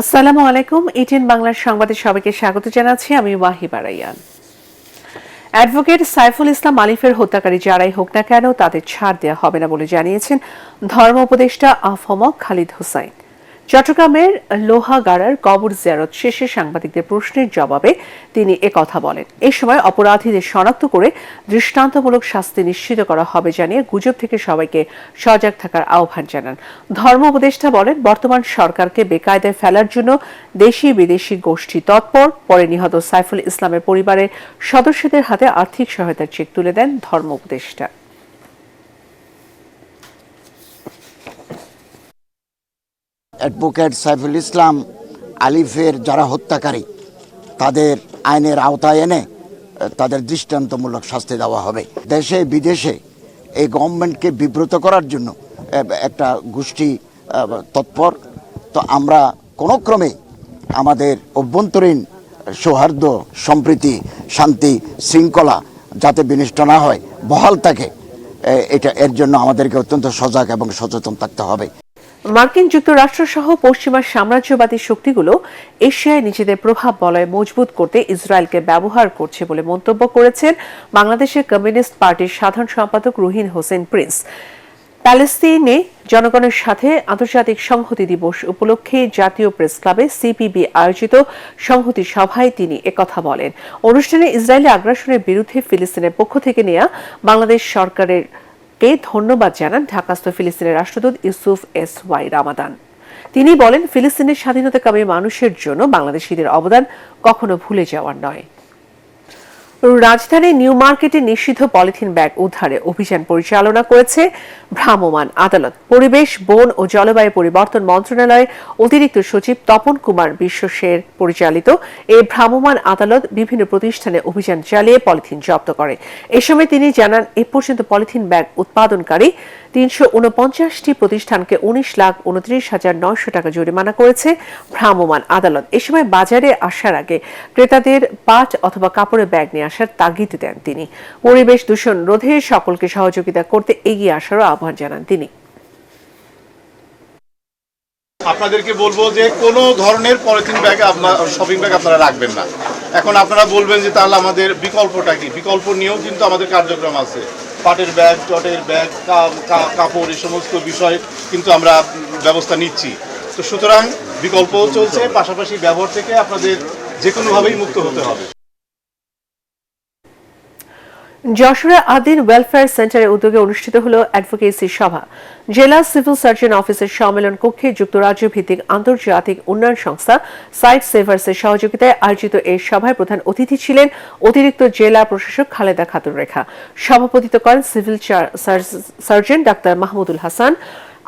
আসসালামু আলাইকুম। এটিএন বাংলার সংবাদে সবাইকে স্বাগত জানাচ্ছি। আমি ওয়াহিবা রাইয়ান। অ্যাডভোকেট সাইফুল ইসলাম আলিফের হত্যাকারী যারাই হোক না কেন তাদের ছাড় দেওয়া হবে না বলে জানিয়েছেন ধর্ম উপদেষ্টা আফম খালিদ হোসাইন। চট্টগ্রামের লোহাগাড়ার কবর জিয়ারত শেষে সাংবাদিকদের প্রশ্নের জবাবে তিনি একথা বলেন। এ সময় অপরাধীদের শনাক্ত করে দৃষ্টান্তমূলক শাস্তি নিশ্চিত করা হবে জানিয়ে গুজব থেকে সবাইকে সজাগ থাকার আহ্বান জানান। ধর্ম উপদেষ্টা বলেন, বর্তমান সরকারকে বেকায়দায় ফেলার জন্য দেশি বিদেশি গোষ্ঠী তৎপর। পরে নিহত সাইফুল ইসলামের পরিবারের সদস্যদের হাতে আর্থিক সহায়তার চেক তুলে দেন ধর্ম উপদেষ্টা। অ্যাডভোকেট সাইফুল ইসলাম আলিফের যারা হত্যাকারী তাদের আইনের আওতায় এনে তাদের দৃষ্টান্তমূলক শাস্তি দেওয়া হবে। দেশে বিদেশে এই গভর্নমেন্টকে বিব্রত করার জন্য একটা গোষ্ঠী তৎপর। তো আমরা কোনো ক্রমে আমাদের অভ্যন্তরীণ সৌহার্দ্য, সম্প্রীতি, শান্তি, শৃঙ্খলা যাতে বিনষ্ট না হয়, বহাল থাকে, এর জন্য আমাদেরকে অত্যন্ত সজাগ এবং সচেতন থাকতে হবে। মার্কিন যুক্তরাষ্ট্র সহ পশ্চিমা সাম্রাজ্যবাদী শক্তিগুলো এশিয়ায় নিজেদের প্রভাব বলয় মজবুত করতে ইসরায়েলকে ব্যবহার করছে বলে মন্তব্য করেছেন বাংলাদেশের কমিউনিস্ট পার্টির সাধারণ সম্পাদক রুহিন হোসেন প্রিন্স। প্যালেস্তিনে জনগণের সাথে আন্তর্জাতিক সংহতি দিবস উপলক্ষে জাতীয় প্রেস ক্লাবে সিপিবি আয়োজিত সংহতি সভায় তিনি একথা বলেন। অনুষ্ঠানে ইসরায়েলি আগ্রাসনের বিরুদ্ধে ফিলিস্তিনের পক্ষ থেকে নেওয়া বাংলাদেশ সরকারের ধন্যবাদ জানান ঢাকাস্থ ফিলিস্তিনের রাষ্ট্রদূত ইউসুফ এস ওয়াই রামাদান। তিনি বলেন, ফিলিস্তিনের স্বাধীনতাকামী মানুষের জন্য বাংলাদেশিদের অবদান কখনো ভুলে যাওয়ার নয়। রাজধানীর নিউ মার্কেটে নিষিদ্ধ পলিথিন ব্যাগ উদ্ধারে অভিযান পরিচালনা করেছে ভ্রাম্যমাণ আদালত। পরিবেশ, বন ও জলবায়ু পরিবর্তন মন্ত্রণালয়ের অতিরিক্ত সচিব তপন কুমার বিশ্বাসের পরিচালিত এই ভ্রাম্যমাণ আদালত বিভিন্ন প্রতিষ্ঠানে অভিযান চালিয়ে পলিথিন জব্দ করে। এ সময় তিনি জানান, এ পর্যন্ত পলিথিন ব্যাগ উৎপাদনকারী ৩৪৯টি প্রতিষ্ঠানকে ১৯,২৯,৯০০ টাকা জরিমানা করেছে ভ্রাম্যমাণ আদালত। এ সময় বাজারে আসার আগে ক্রেতাদের পাট অথবা কাপড়ের ব্যাগ নিয়ে আসার তাগিদ দেন তিনি। পরিবেশ দূষণ রোধে সকলকে সহযোগিতা করতে এগিয়ে আসারও আহ্বান জানান তিনি। আপনাদেরকে বলবো যে কোনো ধরনের পলিথিন ব্যাগ আপনার শপিং ব্যাগ আপনারা রাখবেন না। এখন আপনারা বলবেন যে তাহলে আমাদের বিকল্পটা কি? বিকল্প নিয়েও কিন্তু আমাদের কার্যক্রম আছে। পাটের ব্যাগ, চটের ব্যাগ, কাপড়, এই সমস্ত বিষয় কিন্তু আমরা ব্যবস্থা নিচ্ছি। তো সুতরাং বিকল্পও চলছে, পাশাপাশি ব্যবহার থেকে আপনাদের যে কোনোভাবেই মুক্ত হতে হবে। যশোরে আদিন ওয়েলফেয়ার সেন্টারের উদ্যোগে অনুষ্ঠিত হল অ্যাডভোকেসি সভা। জেলা সিভিল সার্জন অফিসের সম্মেলন কক্ষে যুক্তরাজ্য ভিত্তিক আন্তর্জাতিক উন্নয়ন সংস্থা সাইট সেভার্সের সহযোগিতায় আয়োজিত এই সভায় প্রধান অতিথি ছিলেন অতিরিক্ত জেলা প্রশাসক খালেদা খাতুন রেখা। সভাপতিত্ব করেন civil surgeon doctor Mahmudul Hasan.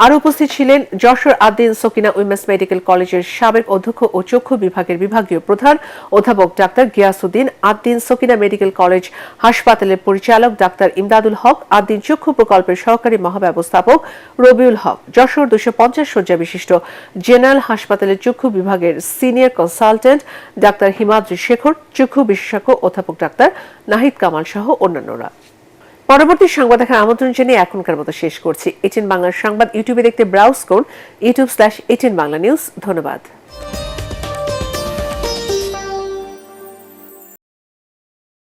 আরও উপস্থিত ছিলেন যশোর আদিন সকিনা উইমেন্স মেডিকেল কলেজের সাবেক অধ্যক্ষ ও চক্ষু বিভাগের বিভাগীয় প্রধান অধ্যাপক doctor Giasuddin, Adin Sakina medical college হাসপাতালের পরিচালক ডাক্তার ইমদাদুল হক, আদিন চক্ষু প্রকল্পের সহকারী মহাব্যবস্থাপক রবিউল হক, যশোর 250 শয্যা বিশিষ্ট জেনারেল হাসপাতালের চক্ষু বিভাগের senior consultant doctor Himadri Shekhar, চক্ষু বিশেষজ্ঞ অধ্যাপক ডাক্তার নাহিদ কামাল সহ অন্যান্যরা। পরবর্তী সংবাদ দেখার আমন্ত্রণ জানিয়ে এখনকার মতো শেষ করছি। এটিএন বাংলার সংবাদ ইউটিউবে দেখতে ব্রাউজ করুন youtube/ATN Bangla News। ধন্যবাদ।